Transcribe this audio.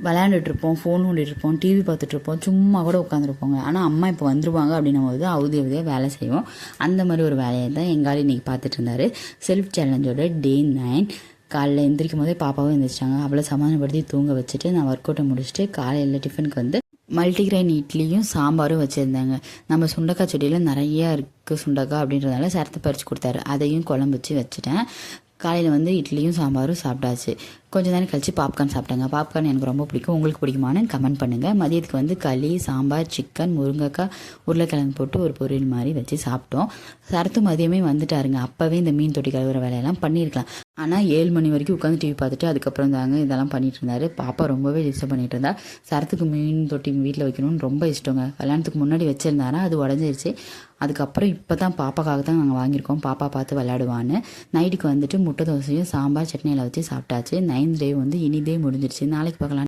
விளையாண்டுட்ருப்போம், phone நோண்டிகிட்ருப்போம், TV பார்த்துட்ருப்போம், சும்மா கூட உட்காந்துருப்போங்க. ஆனால் அம்மா இப்போ வந்துருவாங்க அப்படின்னும் போது அவதியாக வேலை செய்வோம். அந்த மாதிரி ஒரு வேலையை தான் எங்காலும் இன்றைக்கி பார்த்துட்டு இருந்தார். செல்ஃப் சேலஞ்சோட டே 9. காலைல எந்திரிக்கும் போதே பாப்பாவும் எழுந்திரிச்சிட்டாங்க. அவளை சமாதானப்படுத்தி தூங்க வச்சுட்டு நான் ஒர்க் அவுட்டை முடிச்சுட்டு காலையில் டிஃபனுக்கு வந்து மல்டிகிரெயின் இட்லியும் சாம்பாரும் வச்சுருந்தாங்க. நம்ம சுண்டக்காய் செடியில் நிறையா இருக்குது சுண்டக்காய் அப்படின்றதால சரத்தை பறித்து கொடுத்தாரு. அதையும் குழம்பு வச்சு வச்சுட்டேன். காலையில் வந்து இட்லியும் சாம்பாரும் சாப்பிட்டாச்சு. கொஞ்சம் நேரம் கழித்து பாப்கார்ன் சாப்பிட்டாங்க. பாப்கார்ன் எனக்கு ரொம்ப பிடிக்கும். உங்களுக்கு பிடிக்குமான்னு கமெண்ட் பண்ணுங்கள். மதியத்துக்கு வந்து களி, சாம்பார், சிக்கன், முருங்கைக்காய், உருளைக்கிழங்கு போட்டு ஒரு பொரியல் மாதிரி வச்சு சாப்பிட்டோம். சரத்து மதியமே வந்துட்டாருங்க. அப்போவே இந்த மீன் தொட்டி கழுவுற வேலையெல்லாம் பண்ணியிருக்கலாம். ஆனால் 7 மணி வரைக்கும் உட்காந்து டிவி பார்த்துட்டு அதுக்கப்புறம் தாங்க இதெல்லாம் பண்ணிட்டு இருந்தார். பாப்பா ரொம்பவே டிஸ்டர்ப் பண்ணிட்டு இருந்தா. சரத்துக்கு மீன் தொட்டி வீட்டில் வைக்கணும்னு ரொம்ப இஷ்டங்க. கல்யாணத்துக்கு முன்னாடி வச்சுருந்தாரா, அது உடஞ்சிருச்சு. அதுக்கப்புறம் இப்போ தான் பாப்பாக்காக தான் நாங்கள் வாங்கியிருக்கோம், பாப்பா பார்த்து விளையாடுவான்னு. நைட்டுக்கு வந்துட்டு முட்டை தோசையும் சாம்பார் சட்னியில் வச்சு சாப்பிட்டாச்சு. 9th டே வந்து இனிதே முடிஞ்சிருச்சு. நாளைக்கு பார்க்கலாம்.